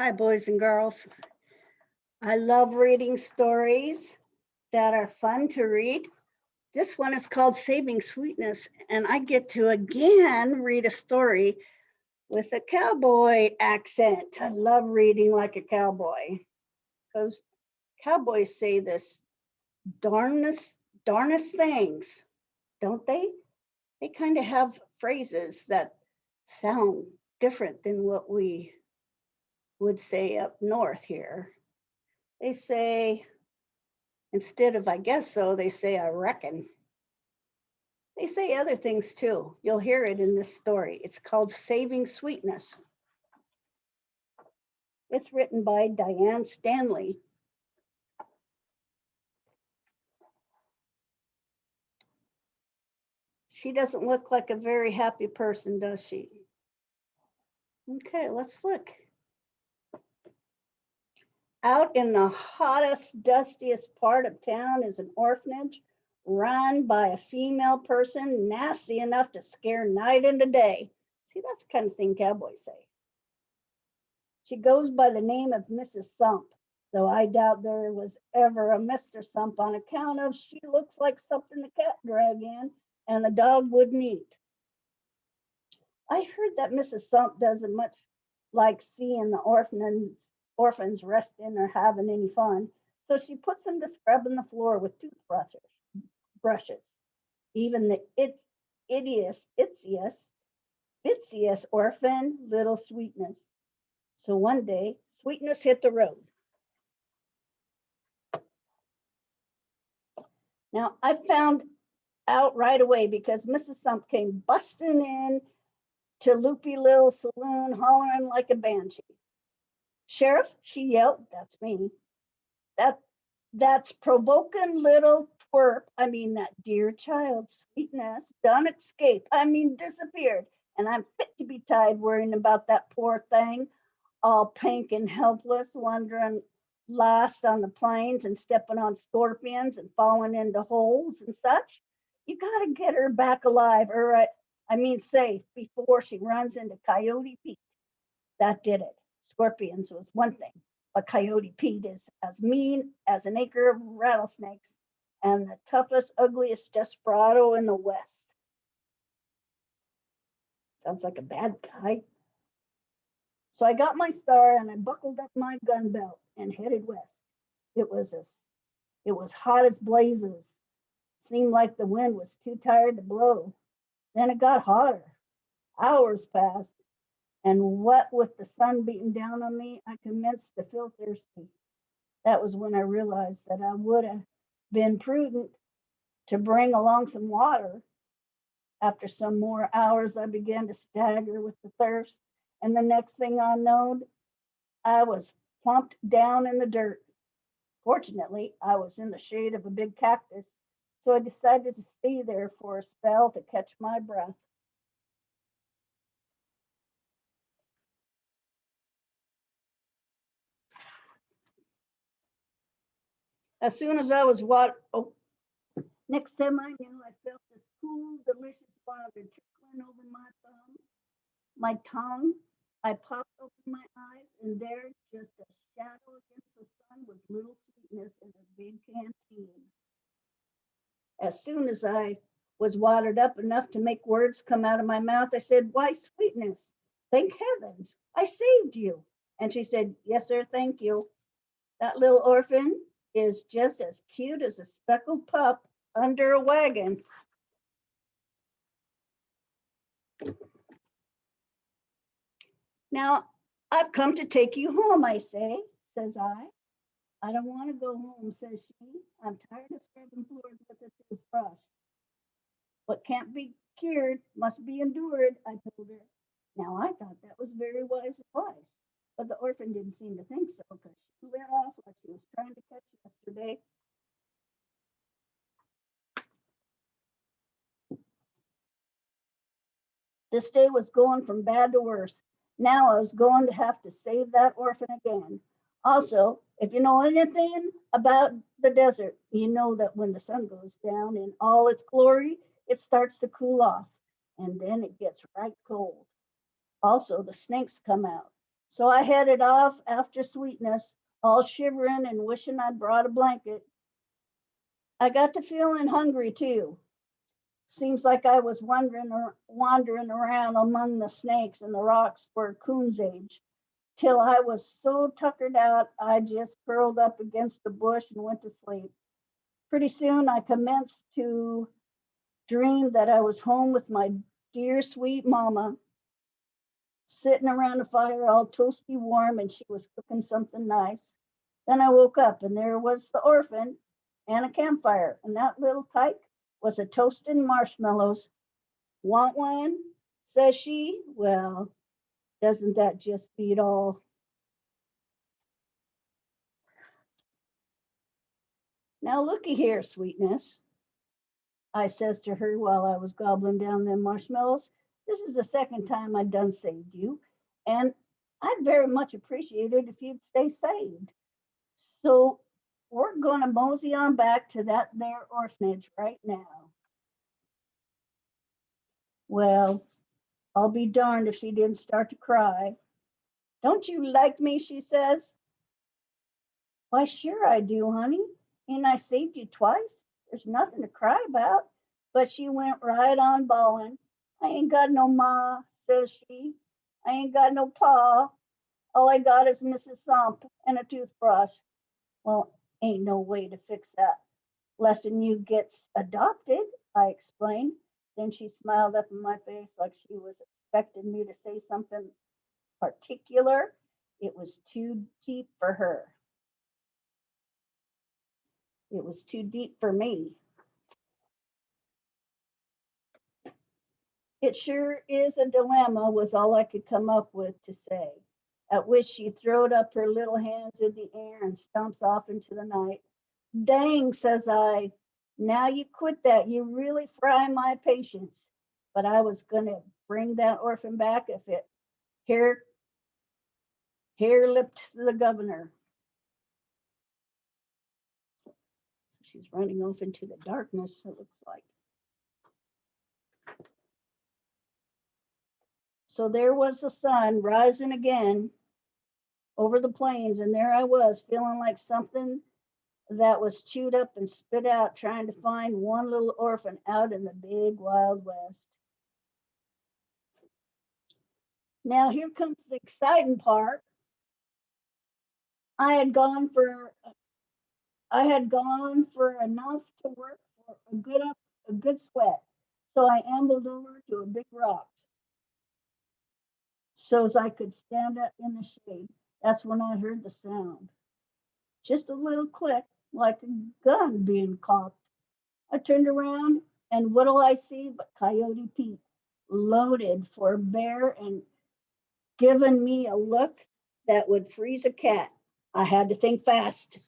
Hi, boys and girls. I love reading stories that are fun to read. This one is called Saving Sweetness, and I get to again read a story with a cowboy accent. I love reading like a cowboy because cowboys say this darnest things, don't they? They kind of have phrases that sound different than what we would say up north here. They say, instead of I guess so, they say I reckon. They say other things too. You'll hear it in this story. It's called Saving Sweetness. It's written by Diane Stanley. She doesn't look like a very happy person, does she? Okay, let's look. Out in the hottest, dustiest part of town is an orphanage run by a female person nasty enough to scare night into day. See, that's the kind of thing cowboys say. She goes by the name of Mrs. Sump, though I doubt there was ever a Mr. Sump on account of she looks like something the cat drag in and the dog wouldn't eat. I heard that Mrs. Sump doesn't much like seeing the orphans resting or having any fun, so she puts them to scrubbing the floor with brushes. Even the itziest orphan, little Sweetness. So one day, Sweetness hit the road. Now, I found out right away because Mrs. Sump came busting in to Loopy Little Saloon, hollering like a banshee. Sheriff, she yelled, that's me. That's provoking little twerp. I mean, that dear child, Sweetness, done escape. I mean, disappeared. And I'm fit to be tied worrying about that poor thing, all pink and helpless, wandering lost on the plains and stepping on scorpions and falling into holes and such. You got to get her back alive, or I mean safe, before she runs into Coyote Pete. That did it. Scorpions was one thing, but Coyote Pete is as mean as an acre of rattlesnakes and the toughest, ugliest desperado in the West. Sounds like a bad guy. So I got my star and I buckled up my gun belt and headed west. It was hot as blazes. Seemed like the wind was too tired to blow. Then it got hotter. Hours passed, and what with the sun beating down on me, I commenced to feel thirsty. That was when I realized that I would have been prudent to bring along some water. After some more hours, I began to stagger with the thirst, and the next thing I knowed, I was plumped down in the dirt. Fortunately, I was in the shade of a big cactus, so I decided to stay there for a spell to catch my breath. As soon as I was next time I knew, I felt this cool, delicious water trickling over my tongue. I popped open my eyes, and there, just a shadow against the sun, was little Sweetness in a big canteen. As soon as I was watered up enough to make words come out of my mouth, I said, "Why, Sweetness, thank heavens, I saved you." And she said, "Yes, sir, thank you. That little orphan is just as cute as a speckled pup under a wagon." "Now, I've come to take you home," I say, says I. "I don't want to go home," says she. "I'm tired of scrubbing floors with a toothbrush." "What can't be cured must be endured," I told her. Now, I thought that was very wise advice, but the orphan didn't seem to think so because she went off like she was trying to catch yesterday. This day was going from bad to worse. Now I was going to have to save that orphan again. Also, if you know anything about the desert, you know that when the sun goes down in all its glory, it starts to cool off, and then it gets right cold. Also, the snakes come out, So I headed off after Sweetness, all shivering and wishing I'd brought a blanket. I got to feeling hungry too. Seems like I was wandering around among the snakes and the rocks for coon's age, till I was so tuckered out I just curled up against the bush and went to sleep. Pretty soon I commenced to dream that I was home with my dear sweet mama, sitting around a fire all toasty warm, and she was cooking something nice. Then I woke up and there was the orphan and a campfire, and that little tyke was a toasting marshmallows. Want one? Says she. Well, doesn't that just beat all? Now looky here, Sweetness, I says to her while I was gobbling down them marshmallows. This is the second time I done saved you, and I'd very much appreciate it if you'd stay saved. So we're going to mosey on back to that there orphanage right now. Well, I'll be darned if she didn't start to cry. Don't you like me? She says. Why, sure I do, honey. And I saved you twice. There's nothing to cry about. But she went right on bawling. I ain't got no ma, says she. I ain't got no pa. All I got is Mrs. Sump and a toothbrush. Well, ain't no way to fix that. Lesson you gets adopted, I explained. Then she smiled up in my face like she was expecting me to say something particular. It was too deep for her. It was too deep for me. It sure is a dilemma, was all I could come up with to say. At which she throwed up her little hands in the air and stumps off into the night. Dang, says I. Now you quit that. You really fry my patience. But I was going to bring that orphan back if it hair lipped the governor. So she's running off into the darkness, it looks like. So there was the sun rising again over the plains, and there I was feeling like something that was chewed up and spit out, trying to find one little orphan out in the big wild west. Now here comes the exciting part. I had gone for enough to work for a good sweat. So I ambled over to a big rock so as I could stand up in the shade. That's when I heard the sound. Just a little click, like a gun being cocked. I turned around, and what'll I see but Coyote Pete, loaded for bear and giving me a look that would freeze a cat. I had to think fast.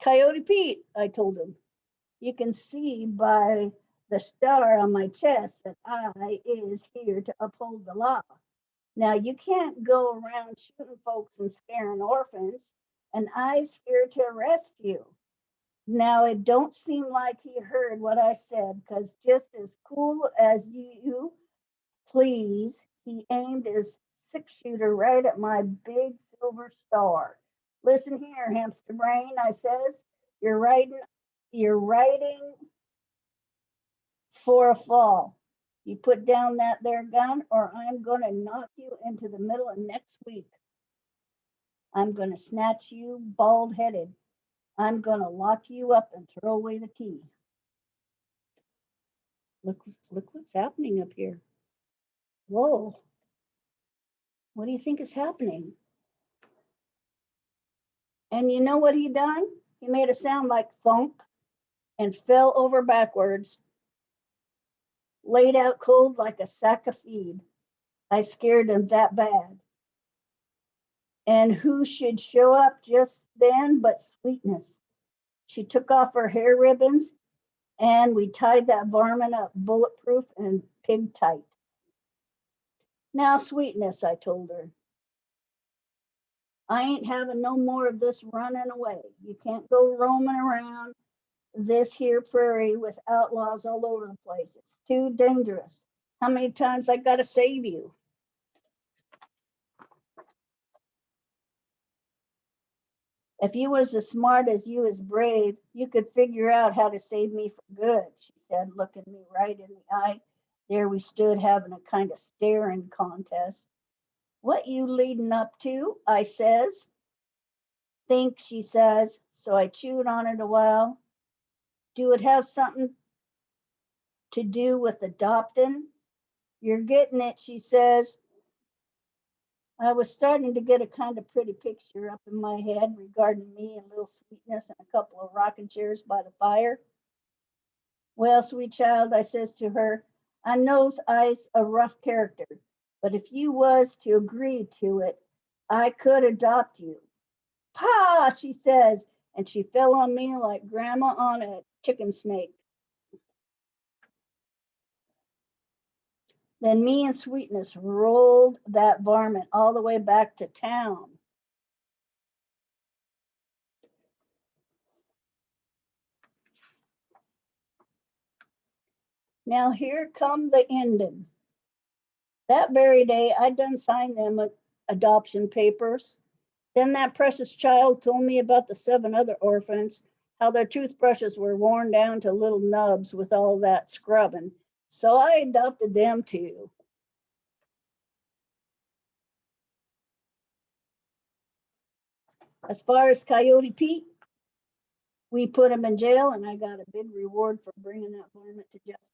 Coyote Pete, I told him, you can see by the star on my chest that I is here to uphold the law. Now, you can't go around shooting folks and scaring orphans, and I's here to arrest you. Now, it don't seem like he heard what I said, because just as cool as you please, he aimed his six-shooter right at my big silver star. Listen here, hamster brain, I says, you're riding for a fall. You put down that there gun, or I'm going to knock you into the middle of next week. I'm going to snatch you bald headed. I'm going to lock you up and throw away the key. Look what's happening up here. Whoa. What do you think is happening? And you know what he done? He made a sound like thunk and fell over backwards, laid out cold like a sack of feed. I scared him that bad. And who should show up just then but Sweetness? She took off her hair ribbons, and we tied that varmint up bulletproof and pig tight. Now, Sweetness, I told her, I ain't having no more of this running away. You can't go roaming around this here prairie with outlaws all over the place. It's too dangerous. How many times I gotta save you? If you was as smart as you is brave, you could figure out how to save me for good, she said, looking me right in the eye. There we stood having a kind of staring contest. What you leading up to? I says. Think, she says. So I chewed on it a while. Do it have something to do with adopting? You're getting it, she says. I was starting to get a kind of pretty picture up in my head regarding me and little Sweetness and a couple of rocking chairs by the fire. Well, sweet child, I says to her, I knows I's a rough character, but if you was to agree to it, I could adopt you. Pa, she says, and she fell on me like grandma on a chicken snake. Then me and Sweetness rolled that varmint all the way back to town. Now here come the ending. That very day, I done signed them adoption papers. Then that precious child told me about the 7 other orphans, how their toothbrushes were worn down to little nubs with all that scrubbing. So I adopted them too. As far as Coyote Pete, we put him in jail and I got a big reward for bringing that varmint to justice.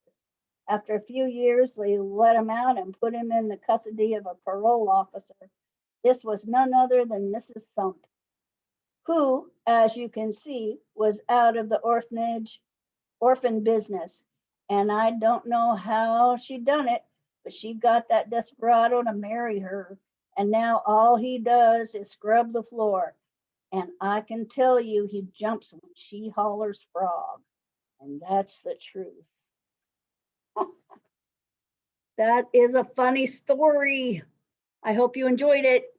After a few years, they let him out and put him in the custody of a parole officer. This was none other than Mrs. Sump, who, as you can see, was out of the orphan business. And I don't know how she done it, but she got that desperado to marry her. And now all he does is scrub the floor. And I can tell you he jumps when she hollers frog. And that's the truth. That is a funny story. I hope you enjoyed it.